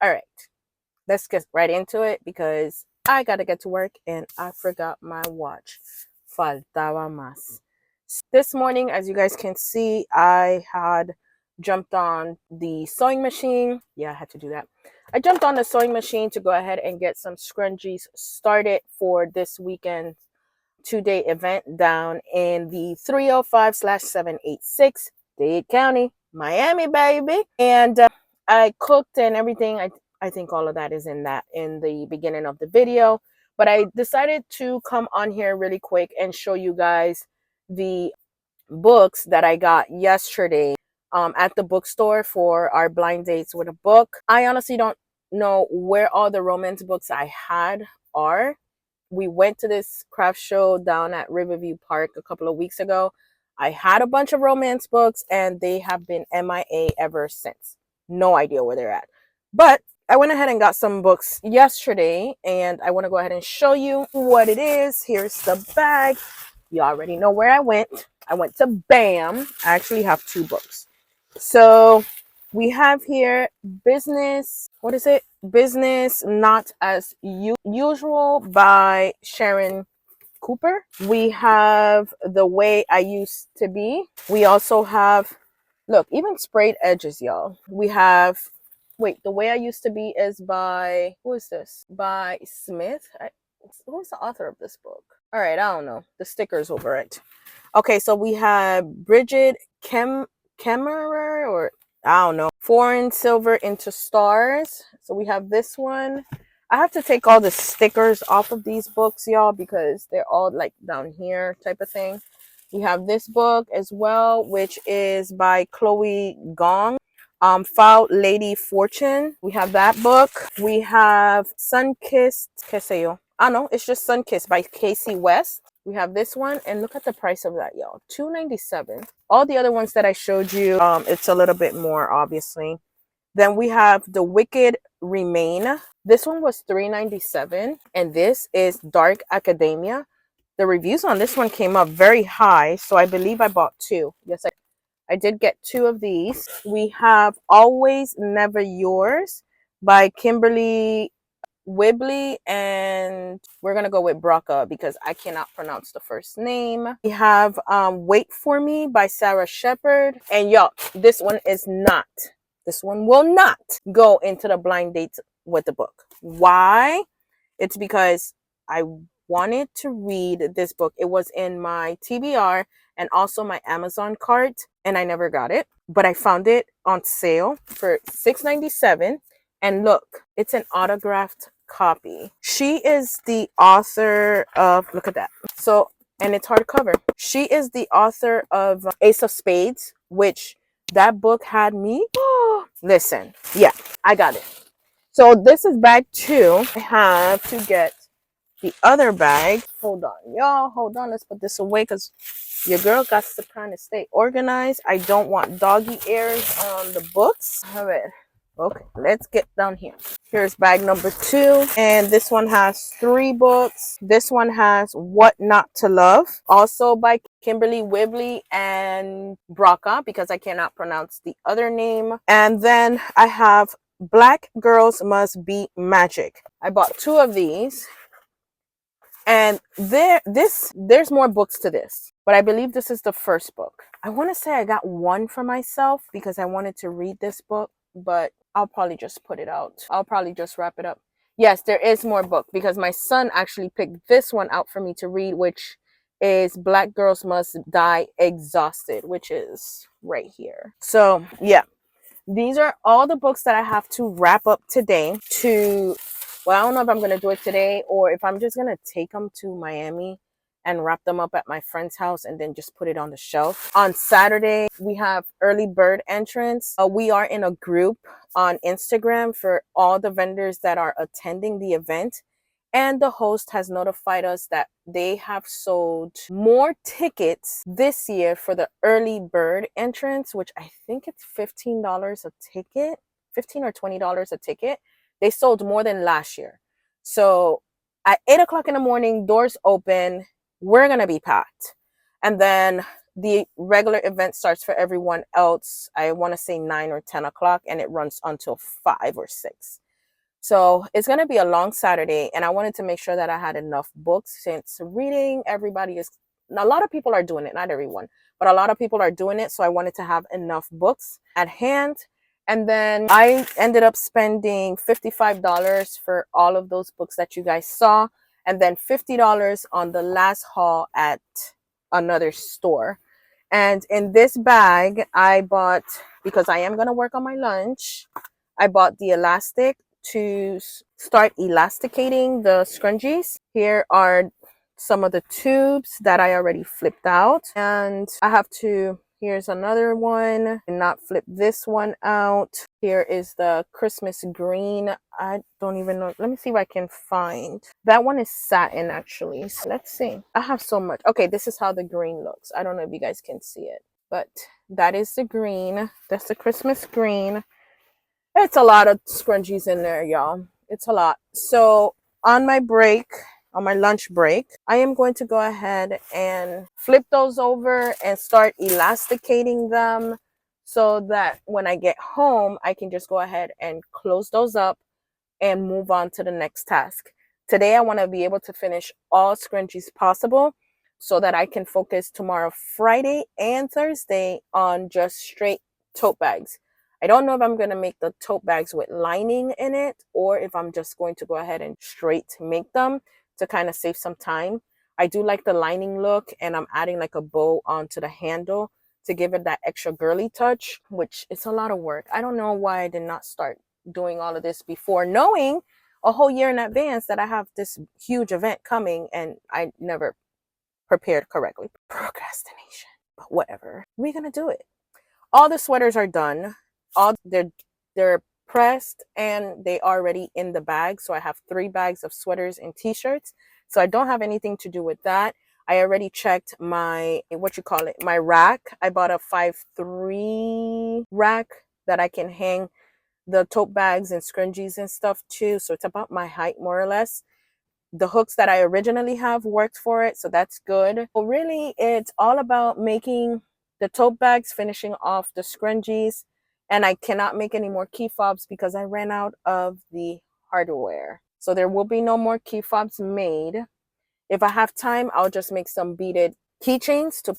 All right, let's get right into it because I gotta get to work and I forgot my watch. Faltaba más. This morning, as you guys can see, I had jumped on the sewing machine. Yeah, I had to do that. I jumped on the sewing machine to go ahead and get some scrunchies started for this weekend 2-day event down in the 305/786 Dade County, Miami, baby. And I cooked and everything. I think all of that is in the beginning of the video. But I decided to come on here really quick and show you guys the books that I got yesterday at the bookstore for our blind dates with a book. I honestly don't know where all the romance books I had are. We went to this craft show down at Riverview Park a couple of weeks ago. I had a bunch of romance books and they have been MIA ever since. No idea where they're at. But I went ahead and got some books yesterday and I want to go ahead and show you what it is. Here's the bag. You already know where I went. I went to BAM. I actually have 2 books. So we have here Business, what is it? Business Not as Usual by Sharon Cooper. We have The Way I Used to Be. We also have, look, even sprayed edges, y'all. We have, wait, The Way I Used to Be is by, who is this? By Smith. Who's the author of this book? All right, I don't know. The sticker's over it. Okay, so we have Bridget Kemmerer, or I don't know, Foreign Silver into Stars. So we have this one. I have to take all the stickers off of these books, y'all, because they're all like down here type of thing. We have this book as well, which is by Chloe Gong. Foul Lady Fortune. We have that book. We have Sunkissed, qué sé yo. I don't know, it's just Sunkissed by Casey West. We have this one, and look at the price of that, y'all. $2.97. All the other ones that I showed you, it's a little bit more, obviously. Then we have The Wicked Remain. This one was $3.97, and this is Dark Academia. The reviews on this one came up very high, so I believe I bought 2. Yes, I did get 2 of these. We have Always Never Yours by Kimberly Wibley, and we're gonna go with Braca because I cannot pronounce the first name. We have Wait for Me by Sarah Shepard, and y'all, this one will not go into the blind dates with the book. Why? It's because I wanted to read this book. It was in my TBR and also my Amazon cart, and I never got it, but I found it on sale for $6.97. And look, it's an autographed copy. She is the author of, look at that. So, and it's hardcover. She is the author of Ace of Spades, which that book had me. Listen, yeah, I got it. So this is bag 2. I have to get the other bag. Hold on, y'all. Hold on. Let's put this away because your girl got to kind of stay organized. I don't want doggy ears on the books. All right. Okay, let's get down here. Here's bag number 2, and this one has 3 books. This one has What Not to Love, also by Kimberly Wibley and Braca, because I cannot pronounce the other name. And then I have Black Girls Must Be Magic. I bought 2 of these, and there's more books to this, but I believe this is the first book. I want to say I got 1 for myself because I wanted to read this book, but I'll probably just put it out. I'll probably just wrap it up. Yes, there is more book because my son actually picked this one out for me to read, which is Black Girls Must Die Exhausted, which is right here. So yeah, these are all the books that I have to wrap up today. Well, I don't know if I'm going to do it today or if I'm just going to take them to Miami and wrap them up at my friend's house and then just put it on the shelf. On Saturday, we have early bird entrance. We are in a group on Instagram for all the vendors that are attending the event. And the host has notified us that they have sold more tickets this year for the early bird entrance, which I think it's $15 a ticket, $15 or $20 a ticket. They sold more than last year. So at 8 o'clock in the morning, doors open. We're going to be packed. And then the regular event starts for everyone else. I want to say 9 or 10 o'clock, and it runs until 5 or 6. So it's going to be a long Saturday, and I wanted to make sure that I had enough books, since reading, everybody is, a lot of people are doing it, not everyone, but a lot of people are doing it. So I wanted to have enough books at hand. And then I ended up spending $55 for all of those books that you guys saw, and then $50 on the last haul at another store. And in this bag, I bought, because I am going to work on my lunch, I bought the elastic to start elasticating the scrunchies. Here are some of the tubes that I already flipped out. And I have to, here's another one, and not flip this one out. Here is the Christmas green. I don't even know. Let me see if I can find. That one is satin, actually. So let's see. I have so much. Okay, this is how the green looks. I don't know if you guys can see it, but that is the green. That's the Christmas green. It's a lot of scrunchies in there, y'all. It's a lot. So on my break, on my lunch break, I am going to go ahead and flip those over and start elasticating them, so that when I get home, I can just go ahead and close those up and move on to the next task. Today, I want to be able to finish all scrunchies possible, so that I can focus tomorrow, Friday and Thursday, on just straight tote bags. I don't know if I'm going to make the tote bags with lining in it, or if I'm just going to go ahead and straight make them to kind of save some time. I do like the lining look, and I'm adding like a bow onto the handle to give it that extra girly touch, which is a lot of work. I don't know why I did not start doing all of this before, knowing a whole year in advance that I have this huge event coming, and I never prepared correctly. Procrastination, but whatever. We're gonna do it. All the sweaters are done. All they're pressed, and they are already in the bag. So I have 3 bags of sweaters and t-shirts. So I don't have anything to do with that. I already checked my, what you call it, my rack. I bought a 5'3" rack that I can hang the tote bags and scrunchies and stuff too. So it's about my height, more or less. The hooks that I originally have worked for it, so that's good. Well, really, it's all about making the tote bags, finishing off the scrunchies, and I cannot make any more key fobs because I ran out of the hardware. So there will be no more key fobs made. If I have time, I'll just make some beaded keychains to,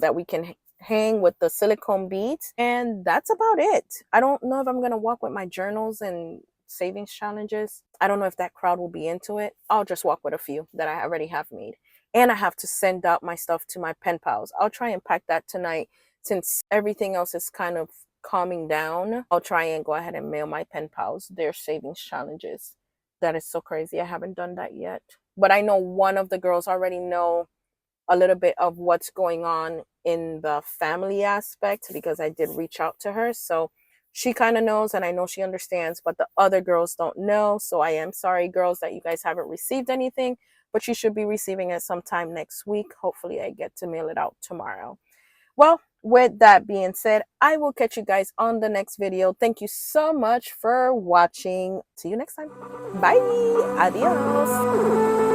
that we can hang with the silicone beads. And that's about it. I don't know if I'm going to walk with my journals and savings challenges. I don't know if that crowd will be into it. I'll just walk with a few that I already have made. And I have to send out my stuff to my pen pals. I'll try and pack that tonight, since everything else is kind of calming down. I'll try and go ahead and mail my pen pals their savings challenges. That is so crazy. I haven't done that yet. But I know one of the girls already know a little bit of what's going on in the family aspect, because I did reach out to her. So she kind of knows, and I know she understands, but the other girls don't know. So I am sorry, girls, that you guys haven't received anything, but you should be receiving it sometime next week. Hopefully I get to mail it out tomorrow. Well, with that being said, I will catch you guys on the next video. Thank you so much for watching. See you next time. Bye. Adios.